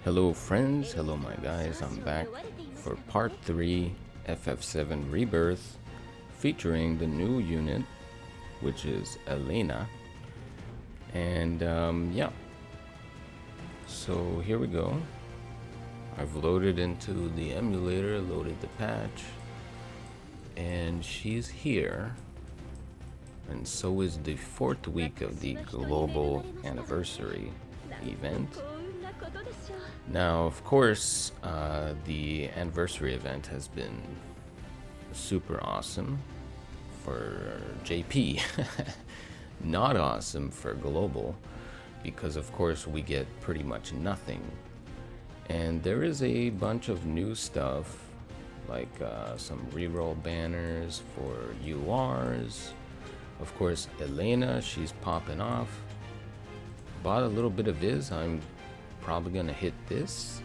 Hello friends, hello my guys, I'm back for part 3 FF7 Rebirth, featuring the new unit, which is Elena. And yeah, so here we go. I've loaded into the emulator, loaded the patch, and she's here. And so is the 4th week of the global anniversary event. Now, of course, the anniversary event has been super awesome for JP. Not awesome for global, because of course we get pretty much nothing. And there is a bunch of new stuff, like some reroll banners for URs. Of course, Elena, she's popping off. Bought a little bit of Viz. I'm probably gonna hit this.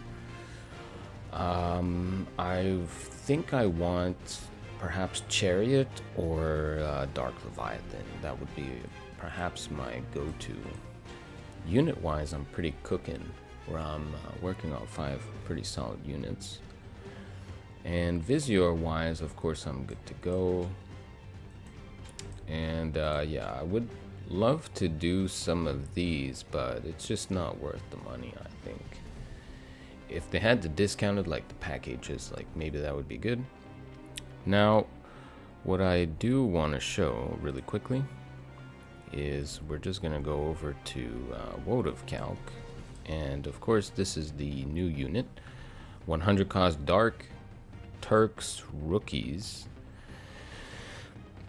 I think I want perhaps Chariot or Dark Leviathan. That would be perhaps my go-to. Unit-wise, I'm pretty cooking, where I'm working on 5 pretty solid units. And Visior-wise, of course, I'm good to go. And yeah, I would love to do some of these, but it's just not worth the money, I think. If they had to discount it like the packages, like maybe that would be good. Now, what I do want to show really quickly is we're just gonna go over to Wotv GL, and of course this is the new unit. 100 cost Dark, Turks, Rookies.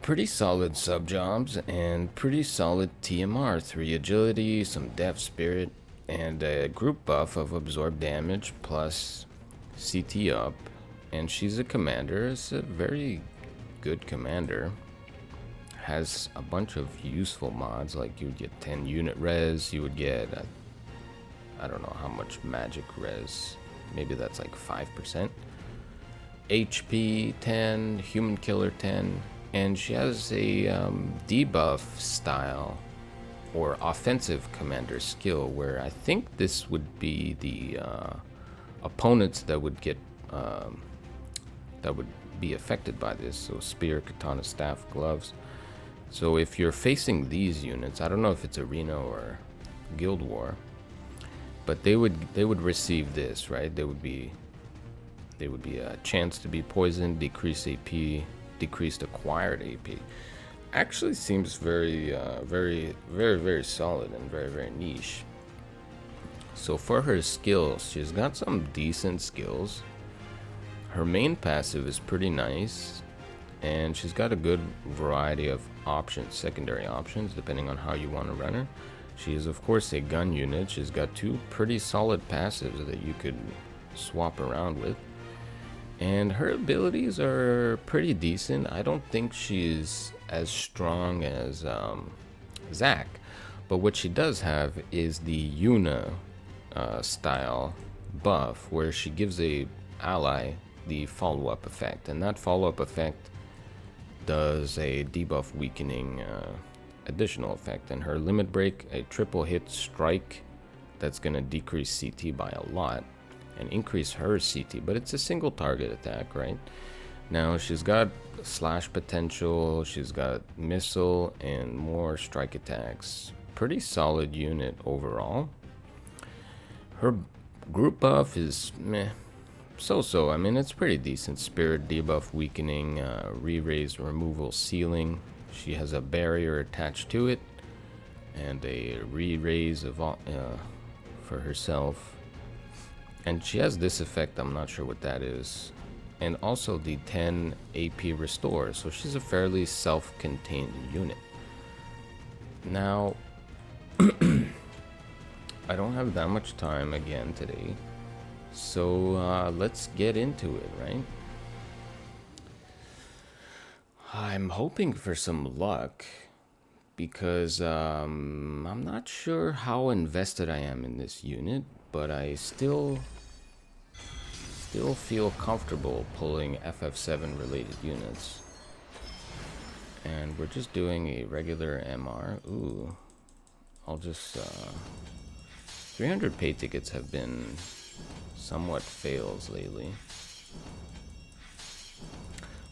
Pretty solid sub jobs and pretty solid TMR. 3 agility, some depth spirit, and a group buff of absorb damage plus CT up. And she's a commander. It's a very good commander. Has a bunch of useful mods, like you would get 10 unit res, you would get I don't know how much magic res, maybe that's like 5%. HP 10, human killer 10. And she has a debuff style or offensive commander skill, where I think this would be the opponents that would get that would be affected by this. So spear, katana, staff, gloves. So if you're facing these units, I don't know if it's arena or guild war, but they would receive this, right? They would be a chance to be poisoned, decrease AP, decreased acquired AP. Actually seems very solid and very niche. So for her skills, she's got some decent skills. Her main passive is pretty nice, and she's got a good variety of options, secondary options, depending on how you want to run her. She is of course a gun unit. She's got 2 pretty solid passives that you could swap around with. And her abilities are pretty decent. I don't think she's as strong as Zac, but what she does have is the Yuna style buff, where she gives a ally the follow-up effect, and that follow-up effect does a debuff weakening additional effect. And her limit break, a triple hit strike that's gonna decrease CT by a lot and increase her CT, but it's a single target attack, right? Now she's got slash potential, she's got missile and more strike attacks. Pretty solid unit overall. Her group buff is meh, so. I mean, it's pretty decent. Spirit debuff weakening, re-raise removal sealing. She has a barrier attached to it and a re-raise of for herself. And she has this effect, I'm not sure what that is. And also the 10 AP restore, so she's a fairly self-contained unit. Now, I don't have that much time again today, so let's get into it, right? I'm hoping for some luck, because I'm not sure how invested I am in this unit, but I still feel comfortable pulling FF7 related units. And we're just doing a regular MR. Ooh, I'll just 300 pay tickets have been somewhat fails lately.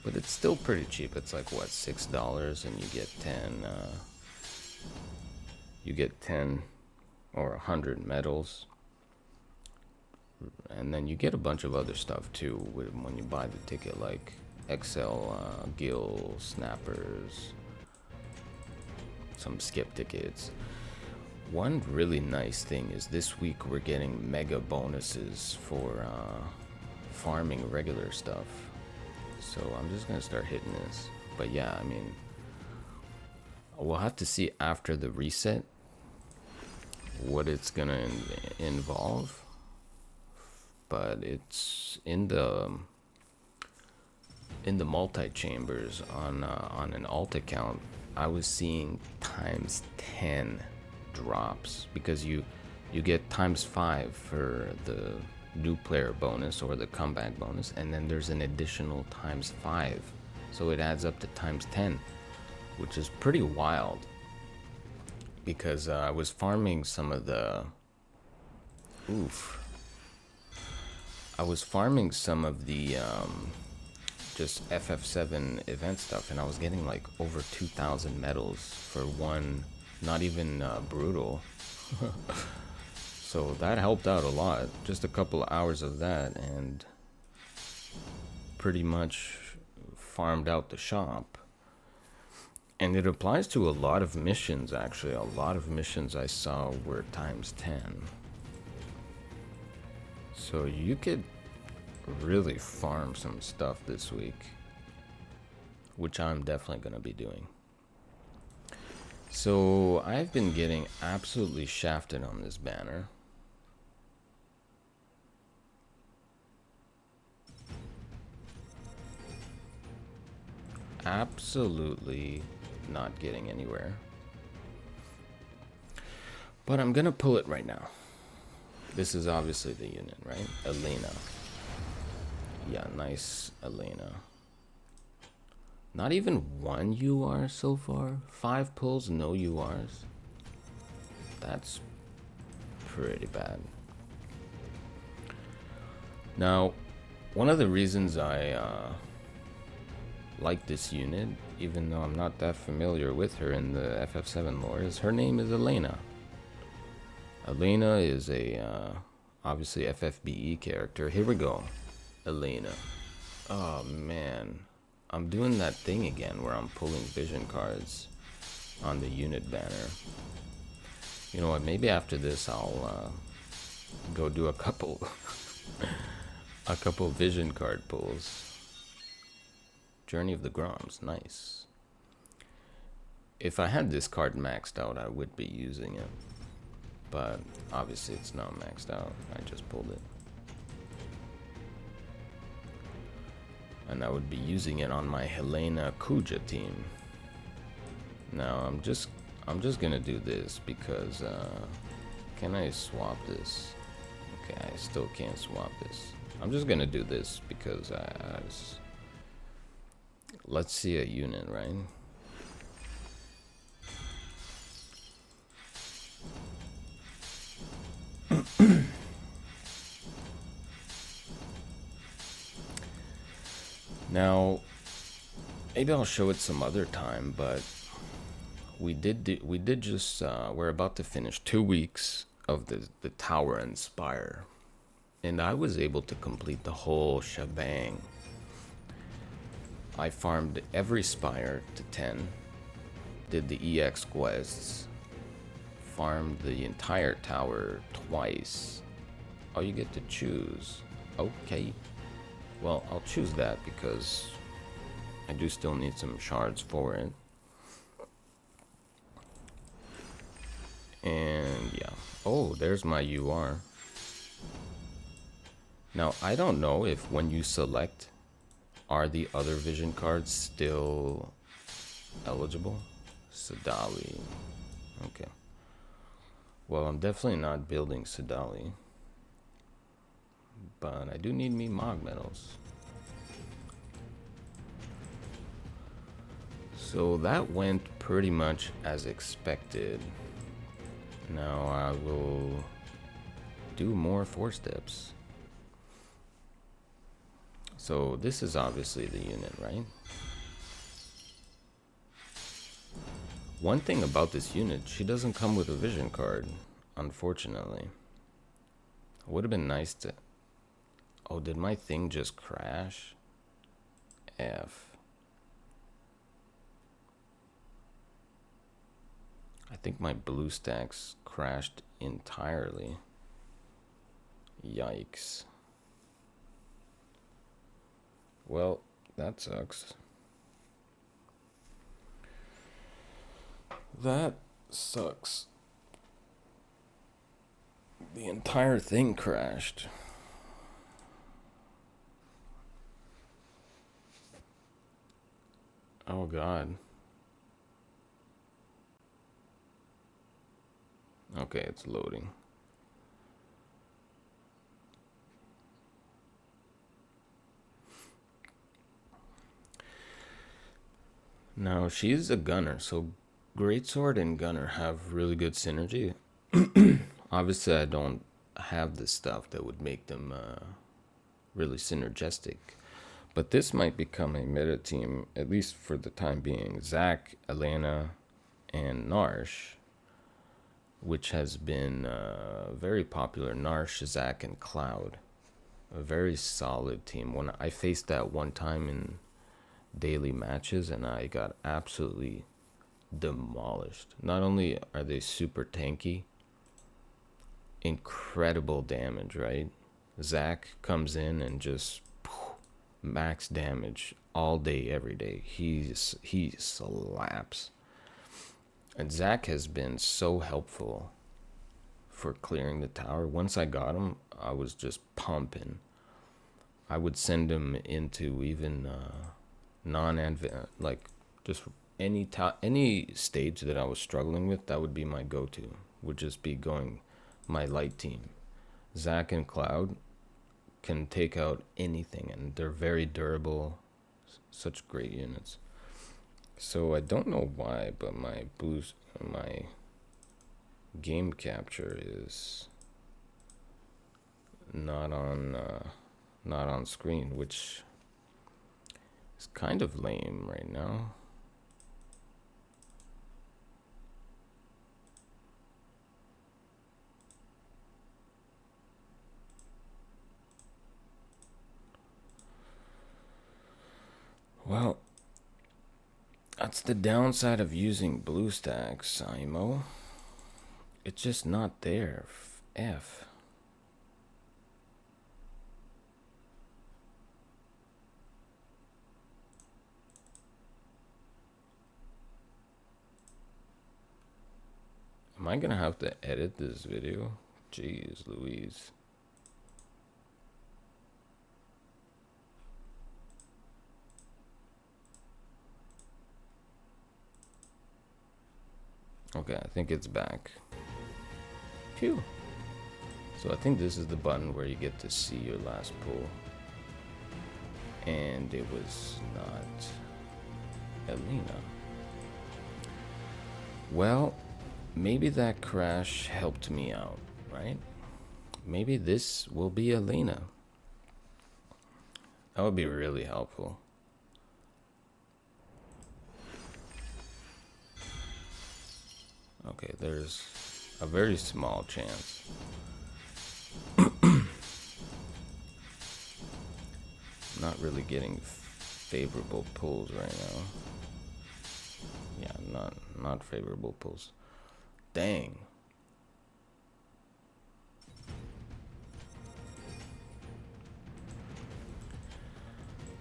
But it's still pretty cheap. It's like, what, $6, and you get 10, you get 10 or 100 medals. And then you get a bunch of other stuff too when you buy the ticket, like XL Gil snappers, some skip tickets. One really nice thing is this week we're getting mega bonuses for farming regular stuff. So I'm just gonna start hitting this. But yeah, I mean, we'll have to see after the reset what it's gonna involve. But it's in the multi-chambers on an alt account. I was seeing ×10 drops because you get ×5 for the new player bonus or the comeback bonus, and then there's an additional ×5, so it adds up to ×10, which is pretty wild. Because I was farming some of the I was farming some of the just FF7 event stuff, and I was getting like over 2,000 medals for one, not even brutal. So that helped out a lot. Just a couple of hours of that, and pretty much farmed out the shop. And it applies to a lot of missions, actually. A lot of missions I saw were ×10. So you could really farm some stuff this week, which I'm definitely going to be doing. So I've been getting absolutely shafted on this banner. Absolutely not getting anywhere. But I'm going to pull it right now. This is obviously the unit, right? Elena. Yeah, nice Elena. Not even one UR so far. 5 pulls, no URs. That's pretty bad. Now, one of the reasons I like this unit, even though I'm not that familiar with her in the FF7 lore, is her name is Elena. Elena is a obviously FFBE character. Here we go. Elena. Oh man, I'm doing that thing again where I'm pulling vision cards on the unit banner. You know what, maybe after this I'll go do a couple vision card pulls. Journey of the Groms, nice. If I had this card maxed out, I would be using it. But obviously it's not maxed out. I just pulled it. And I would be using it on my Helena Kuja team. Now I'm just gonna do this because can I swap this? Okay, I still can't swap this. I'm just gonna do this because let's see a unit, right? Now, maybe I'll show it some other time, but we did just we're about to finish 2 weeks of the tower and spire, and I was able to complete the whole shebang. I farmed every spire to 10, did the EX quests, farmed the entire tower twice. Oh, you get to choose. Okay. Well, I'll choose that because I do still need some shards for it. And yeah. Oh, there's my UR. Now, I don't know if when you select, are the other vision cards still eligible? Sadali. Okay. Well, I'm definitely not building Sadali. But I do need me Mog medals. So that went pretty much as expected. Now I will do more 4 steps. So this is obviously the unit, right? One thing about this unit, she doesn't come with a vision card, unfortunately. Would have been nice to... Oh, did my thing just crash? F. I think my blue stacks crashed entirely. Yikes. Well, that sucks. That sucks. The entire thing crashed. Oh God. Okay, it's loading. Now, she's a gunner, so Greatsword and Gunner have really good synergy. Obviously, I don't have the stuff that would make them really synergistic. But this might become a meta team, at least for the time being. Zac, Elena, and Narsh, which has been very popular. Narsh, Zac, and Cloud. A very solid team. When I faced that one time in daily matches, and I got absolutely demolished. Not only are they super tanky, incredible damage, right? Zac comes in and just max damage all day, every day. He slaps. And Zac has been so helpful for clearing the tower. Once I got him, I was just pumping. I would send him into even like just any stage that I was struggling with. That would be my go-to. Would just be going my light team. Zac and Cloud can take out anything, and they're very durable. Such great units. So I don't know why, but my game capture is not on screen, which is kind of lame right now. Well, that's the downside of using BlueStacks, IMO. It's just not there. F. Am I gonna have to edit this video? Jeez Louise. Okay, I think it's back. Phew. So I think this is the button where you get to see your last pull. And it was not Elena. Well, maybe that crash helped me out, right? Maybe this will be Elena. That would be really helpful. Okay, there's a very small chance. Not really getting favorable pulls right now. Yeah, not favorable pulls. Dang.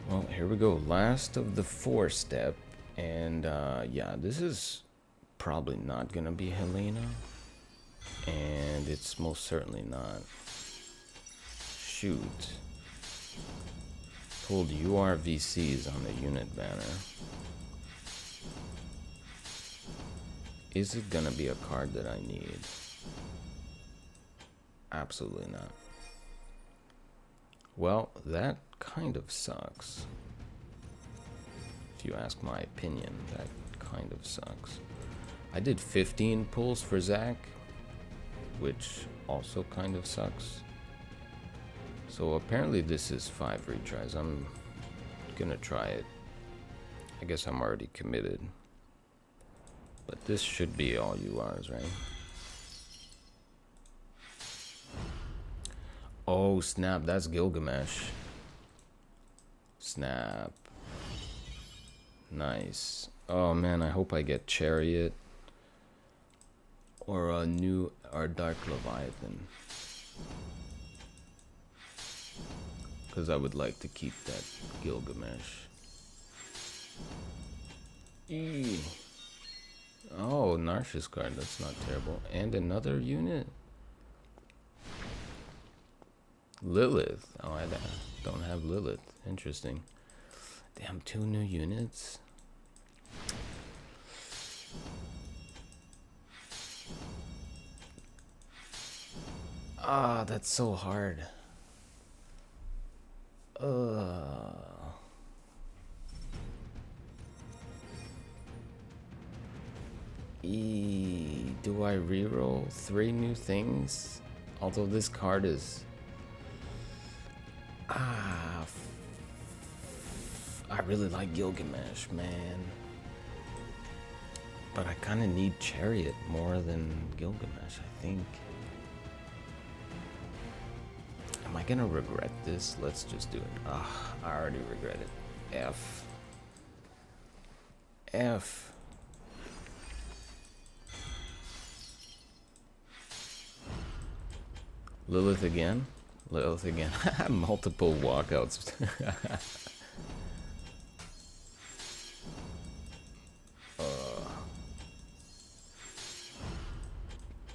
Well, here we go. Last of the 4-step. And yeah, this is probably not gonna be Helena. And it's most certainly not. Shoot. Pulled URVCs on the unit banner. Is it gonna be a card that I need? Absolutely not. Well, that kind of sucks. If you ask my opinion, that kind of sucks. I did 15 pulls for Zac, which also kind of sucks. So apparently this is 5 retries. I'm gonna try it. I guess I'm already committed. But this should be all URs, right? Oh snap, that's Gilgamesh. Snap. Nice. Oh man, I hope I get Chariot. Or a new, or Dark Leviathan. Because I would like to keep that Gilgamesh. Eee. Oh, Narcissus card, that's not terrible. And another unit? Lilith. Oh, I don't have Lilith. Interesting. Damn, 2 new units? Ah, that's so hard. Do I reroll 3 new things? Although this card is... I really like Gilgamesh, man. But I kind of need Chariot more than Gilgamesh, I think. Am I gonna regret this? Let's just do it. Ah, I already regret it. F. Lilith again? Lilith again. Multiple walkouts.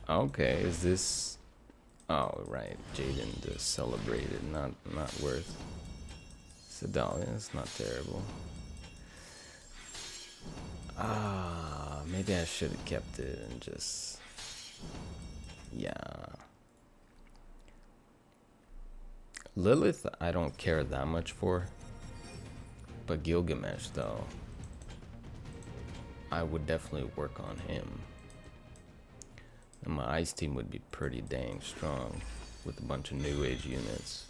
Okay, is this... Oh, right. Jaden just celebrated. Not worth. Sedalia, it's not terrible. Maybe I should have kept it and just... Yeah. Lilith, I don't care that much for. But Gilgamesh, though, I would definitely work on him. And my ice team would be pretty dang strong with a bunch of new age units.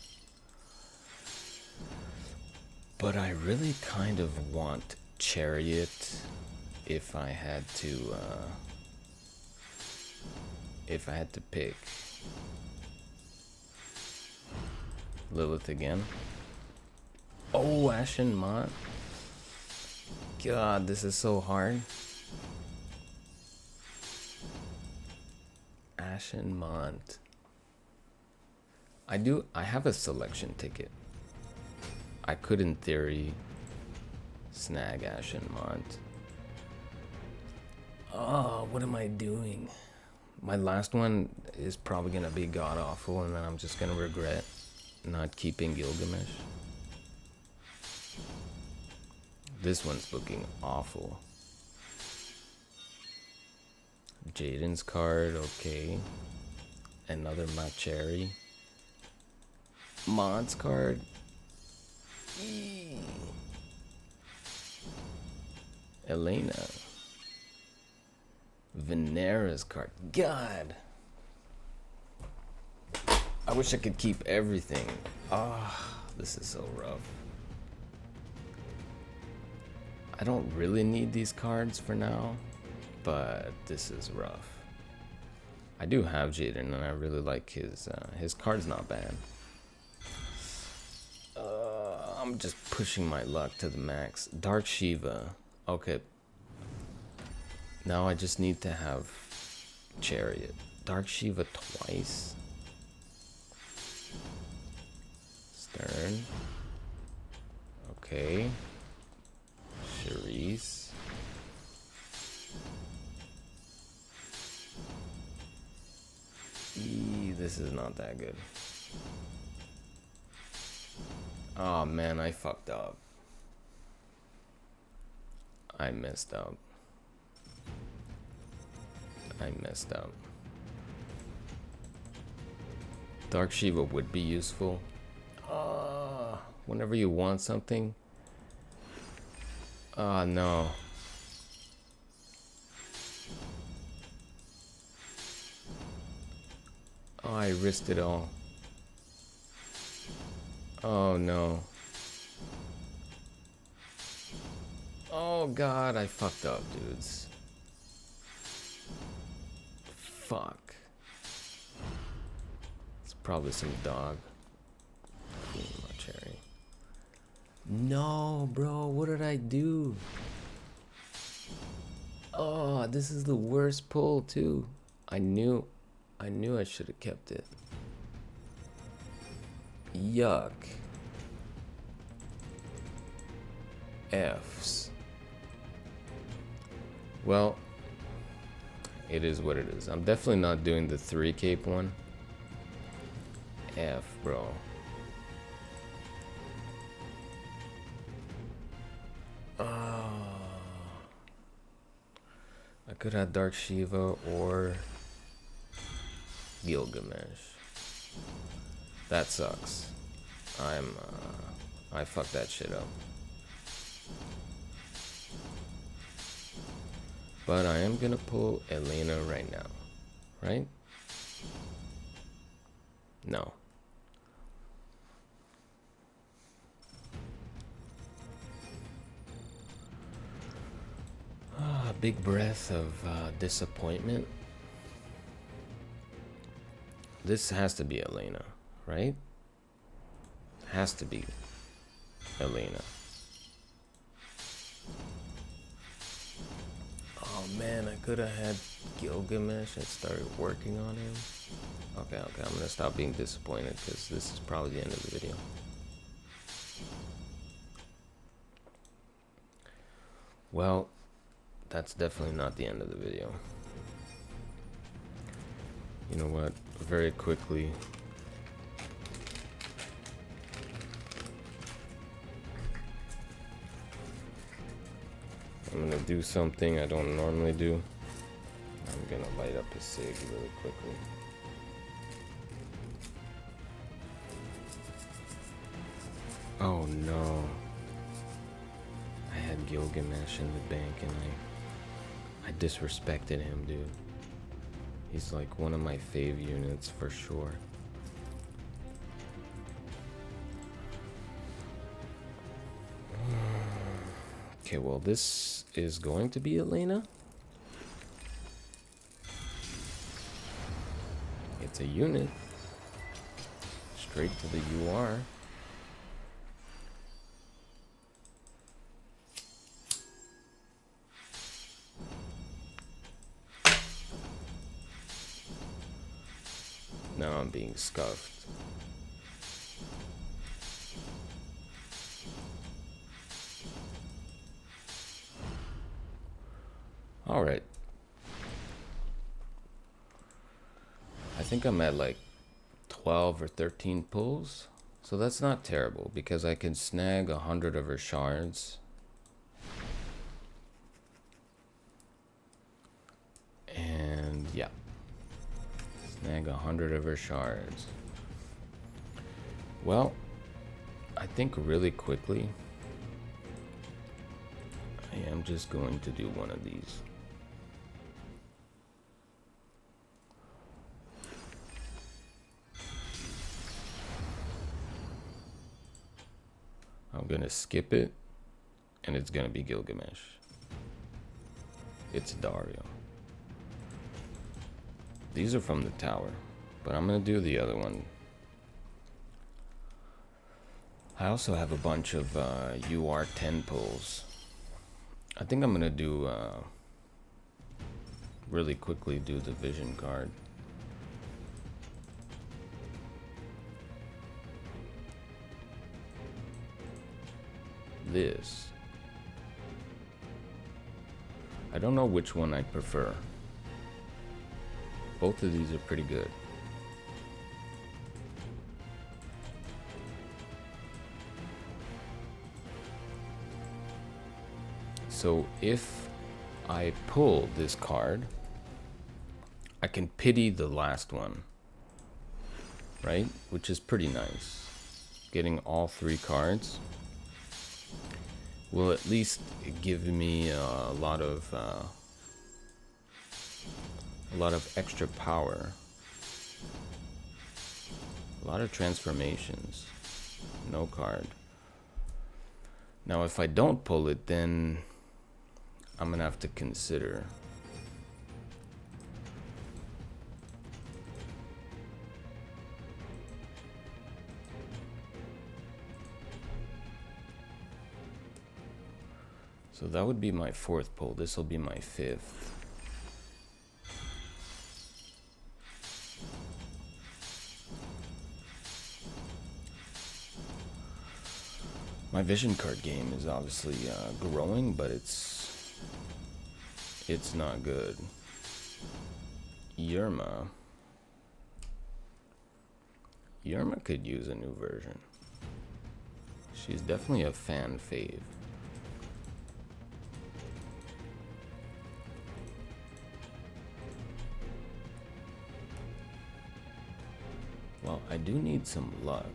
But I really kind of want Chariot if I had to pick. Lilith again. Oh, Ashen Mont. God, this is so hard. Ashen Mont. I have a selection ticket. I could, in theory, snag Ashen Mont. Oh, what am I doing? My last one is probably gonna be god awful, and then I'm just gonna regret not keeping Gilgamesh. This one's looking awful. Jaden's card, okay. Another Macheri. Mod's card. Elena. Venera's card. God. I wish I could keep everything. This is so rough. I don't really need these cards for now, but this is rough. I do have Jaden, and I really like his card's not bad. I'm just pushing my luck to the max. Dark Shiva. Okay. Now I just need to have Chariot. Dark Shiva twice. Stern. Okay. Charisse. This is not that good. Oh man, I fucked up. I messed up. Dark Shiva would be useful. Whenever you want something. Oh no. Oh, I risked it all. Oh no. Oh god, I fucked up, dudes. Fuck. It's probably some dog. My cherry. No, bro, what did I do? Oh, this is the worst pull too. I knew I should have kept it. Yuck. F's. Well, it is what it is. I'm definitely not doing the 3 cape one. F, bro. I could have Dark Shiva or Gilgamesh. That sucks. I fucked that shit up. But I am gonna pull Elena right now, right? No. A big breath of disappointment. This has to be Elena, right? Has to be Elena. Oh man, I could have had Gilgamesh and started working on him. Okay, I'm gonna stop being disappointed because this is probably the end of the video. Well, that's definitely not the end of the video. You know what? Very quickly. I'm gonna do something I don't normally do. I'm gonna light up a cig really quickly. Oh no. I had Gilgamesh in the bank and I disrespected him, dude. He's like one of my fave units for sure. Okay, well this is going to be Elena. It's a unit. Straight to the UR. Now I'm being scuffed. All right. I think I'm at like 12 or 13 pulls. So that's not terrible because I can snag 100 of her shards. And yeah. Snag 100 of her shards. Well, I think really quickly, I am just going to do one of these. I'm gonna skip it, and it's gonna be Gilgamesh. It's Dario. These are from the tower, but I'm gonna do the other one. I also have a bunch of UR10 pulls. I think I'm gonna do really quickly do the vision card. This. I don't know which one I prefer. Both of these are pretty good. So if I pull this card, I can pity the last one, right? Which is pretty nice. Getting all 3 cards will at least give me a lot of extra power, a lot of transformations. No card. Now, if I don't pull it, then I'm gonna have to consider. So that would be my fourth pull. This will be my fifth. My vision card game is obviously growing, but it's not good. Yerma could use a new version. She's definitely a fan fave. Well, I do need some luck.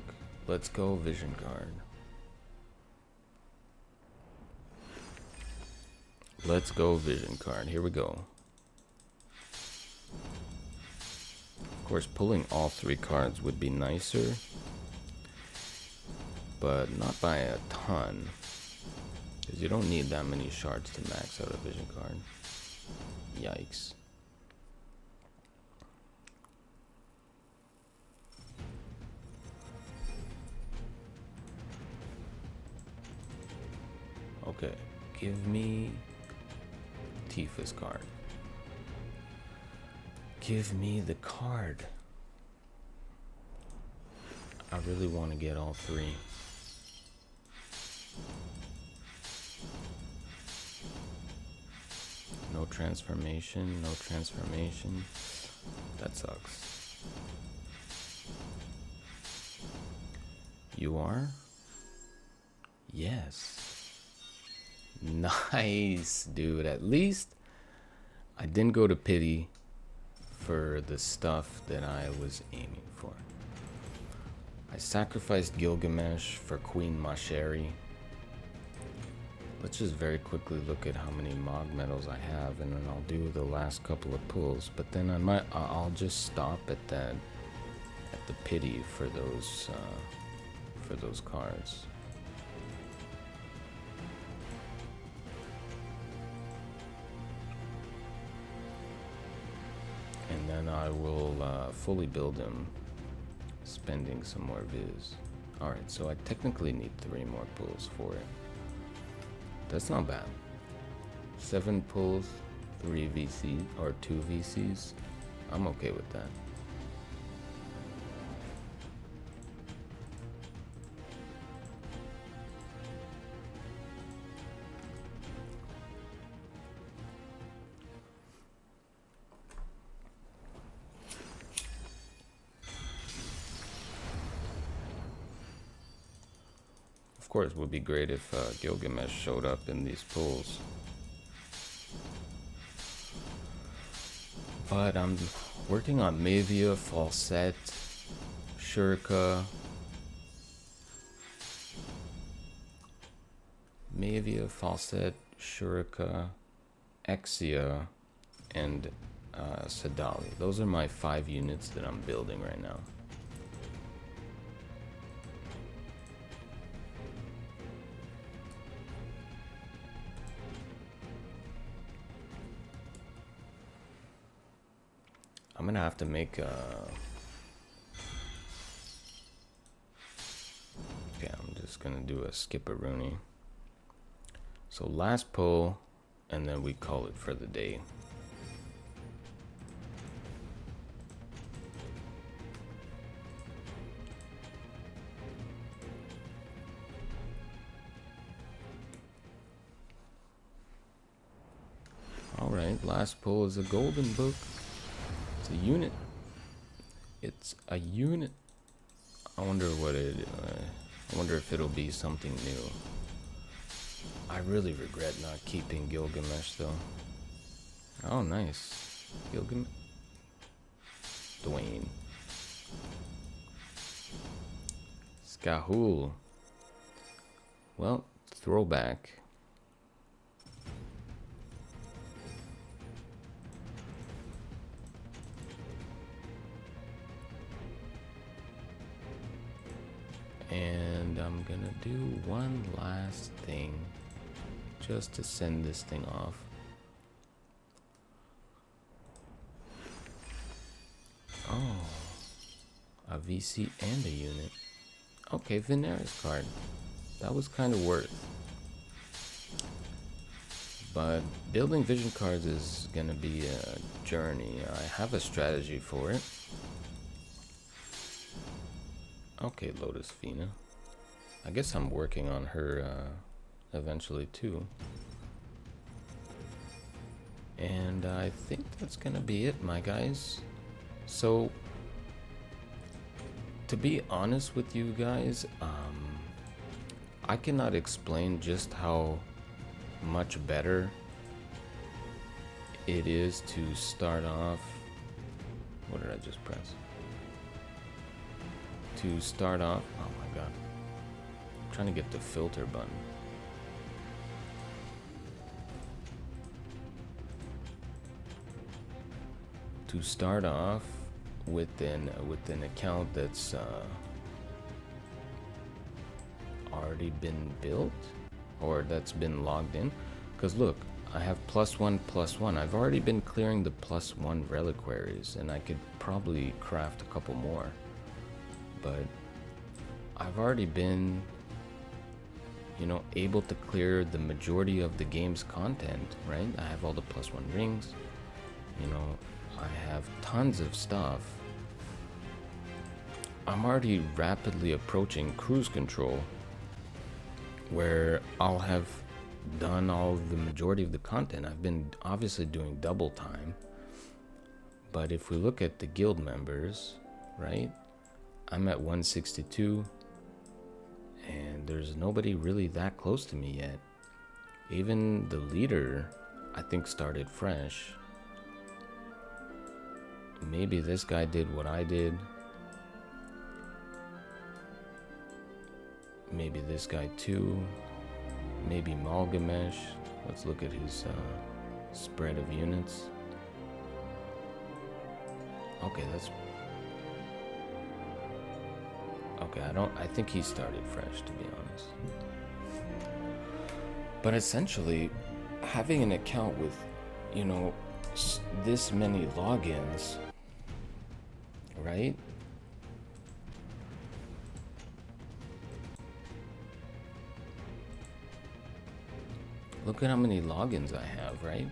Let's go vision card. Let's go vision card. Here we go. Of course, pulling all three cards would be nicer, but not by a ton, because you don't need that many shards to max out a vision card. Yikes. Okay, give me Tifa's card. Give me the card. I really want to get all three. No transformation, no transformation. That sucks. You are? Yes. Nice, dude. At least I didn't go to pity for the stuff that I was aiming for. I sacrificed Gilgamesh for Queen Masheri. Let's just very quickly look at how many Mog medals I have, and then I'll do the last couple of pulls. But then I'll just stop at the pity for those cards. And then I will fully build him, spending some more viz. Alright, so I technically need 3 more pulls for it. That's not bad. 7 pulls, 3 VCs, or 2 VCs. I'm okay with that. Of course, it would be great if Gilgamesh showed up in these pulls. But I'm working on Mavia, Falsette, Shurika, Exia, and Sadali. Those are my 5 units that I'm building right now. I'm gonna have to make a... Okay, I'm just gonna do a skip-a-rooney. So last pull, and then we call it for the day. Alright, last pull is a golden book. It's a unit. It's a unit. I wonder what it. I wonder if it'll be something new. I really regret not keeping Gilgamesh though. Oh, nice. Gilgamesh. Dwayne. Skahul. Well, throwback. And And I'm gonna do one last thing just to send this thing off. Oh, a VC and a unit. Okay, Veneris card. That was kind of worth. But building vision cards is gonna be a journey. I have a strategy for it. Okay, Lotus Fina. I guess I'm working on her eventually too. And I think that's gonna be it, my guys. So, to be honest with you guys, I cannot explain just how much better it is to start off. What did I just press? To start off, oh my god, I'm trying to get the filter button. To start off with an account that's already been built, or that's been logged in, because look, I have +1/+1. I've already been clearing the +1 reliquaries, and I could probably craft a couple more, but I've already been, you know, able to clear the majority of the game's content, right? I have all the +1 rings, you know, I have tons of stuff. I'm already rapidly approaching cruise control, where I'll have done all the majority of the content. I've been obviously doing double time, but if we look at the guild members, right, I'm at 162, and there's nobody really that close to me yet. Even the leader, I think, started fresh. Maybe this guy did what I did. Maybe this guy too. Maybe Malgamesh. Let's look at his spread of units. Okay, that's... Okay, I think he started fresh, to be honest. But essentially, having an account with, you know, this many logins, right? Look at how many logins I have, right?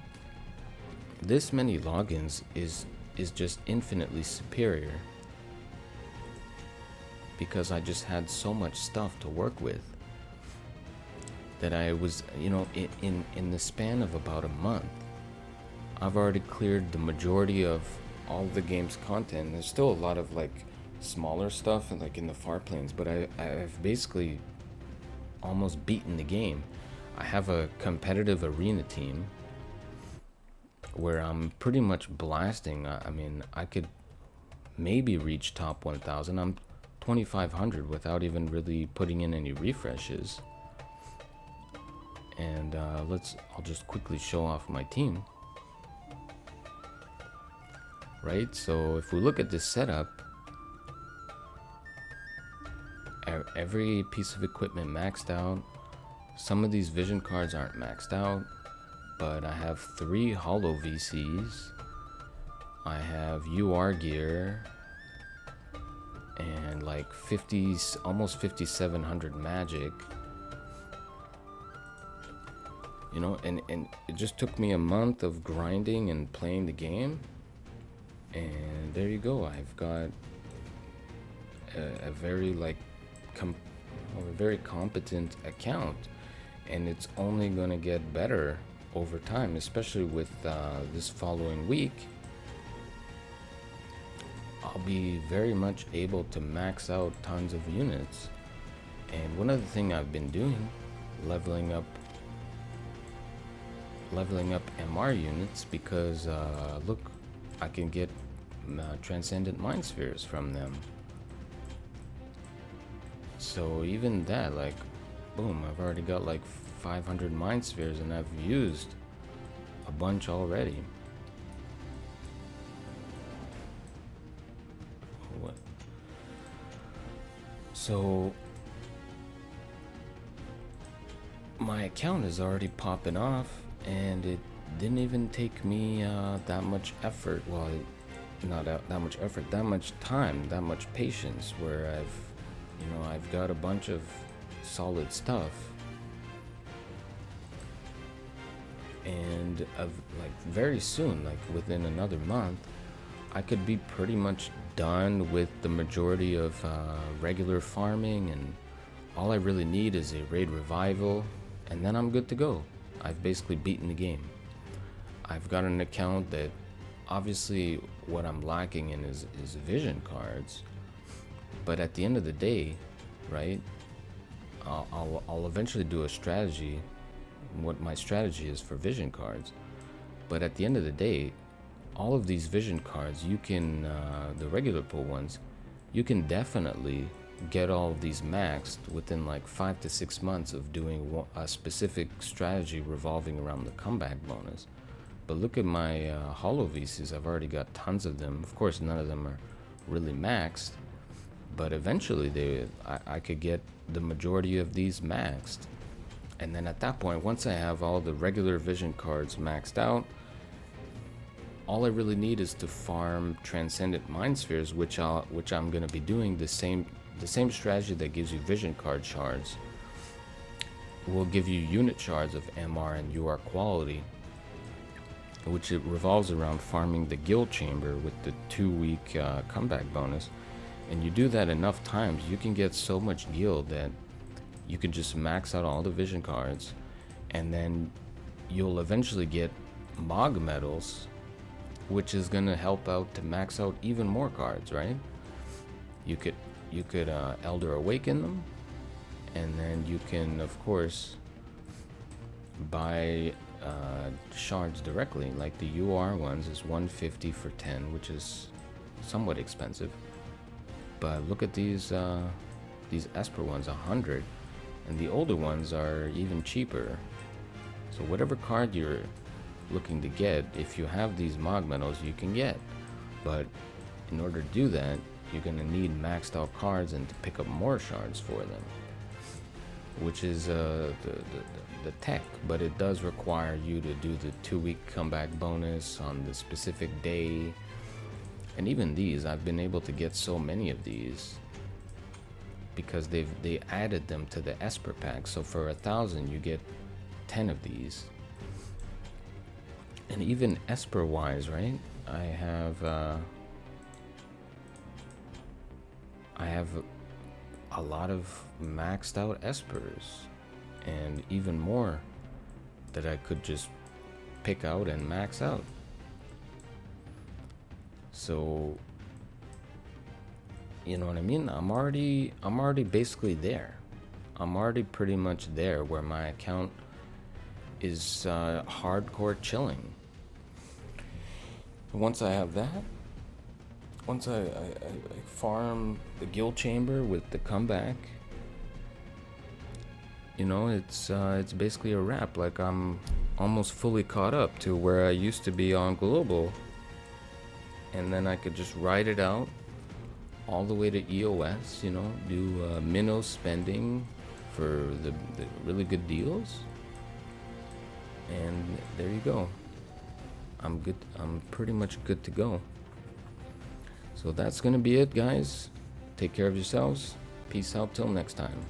This many logins is just infinitely superior, because I just had so much stuff to work with that I was, you know, in the span of about a month, I've already cleared the majority of all the game's content. There's still a lot of like smaller stuff and like in the far planes, but I've basically almost beaten the game. I have a competitive arena team where I'm pretty much blasting. I mean, I could maybe reach top 1000. I'm 2500 without even really putting in any refreshes. And I'll just quickly show off my team. Right, so if we look at this setup, every piece of equipment maxed out. Some of these vision cards aren't maxed out, but I have 3 holo VCs. I have UR gear and like almost 5700 magic. You know, and it just took me a month of grinding and playing the game. And there you go. I've got a very very competent account, and it's only gonna get better over time, especially with this following week. I'll be very much able to max out tons of units. And one other thing I've been doing, leveling up MR units, because look, I can get transcendent mind spheres from them. So even that, like, boom, I've already got like 500 mind spheres, and I've used a bunch already. What? So my account is already popping off, and it didn't even take me that much effort. Well, not that much effort, that much time, that much patience, where I've got a bunch of solid stuff, and like very soon, like within another month, I could be pretty much done with the majority of regular farming, and all I really need is a raid revival, and then I'm good to go. I've basically beaten the game. I've got an account that obviously what I'm lacking in is vision cards, but at the end of the day, right, I'll eventually do a strategy, what my strategy is for vision cards. But at the end of the day, all of these vision cards, you can, the regular pool ones, you can definitely get all of these maxed within like 5 to 6 months of doing a specific strategy revolving around the comeback bonus. But look at my holo VCs, I've already got tons of them. Of course, none of them are really maxed, but eventually I could get the majority of these maxed. And then at that point, once I have all the regular vision cards maxed out, all I really need is to farm Transcendent Mind Spheres, which I'm going to be doing the same strategy that gives you vision card shards will give you unit shards of MR and UR quality, which it revolves around farming the guild chamber with the 2-week comeback bonus. And you do that enough times, you can get so much guild that you can just max out all the vision cards, and then you'll eventually get Mog medals, which is going to help out to max out even more cards, right? You could Elder Awaken them, and then you can, of course, buy shards directly. Like the UR ones is 150 for 10, which is somewhat expensive. But look at these Esper ones, 100, and the older ones are even cheaper. So whatever card you're looking to get, if you have these Mog medals, you can get. But in order to do that, you're going to need maxed out cards and to pick up more shards for them, which is the tech. But it does require you to do the 2-week comeback bonus on the specific day. And even these, I've been able to get so many of these because they added them to the Esper pack. So for 1,000 you get 10 of these. And even Esper wise, right, I have a lot of maxed out Espers, and even more that I could just pick out and max out. So you know what I mean? I'm already basically there. I'm already pretty much there where my account is hardcore chilling. Once I have that, once I farm the guild chamber with the comeback, you know, it's basically a wrap. Like, I'm almost fully caught up to where I used to be on global, and then I could just ride it out all the way to EOS, you know, do minnow spending for the really good deals, and there you go. I'm good. I'm pretty much good to go. So that's gonna be it, guys. Take care of yourselves. Peace out till next time.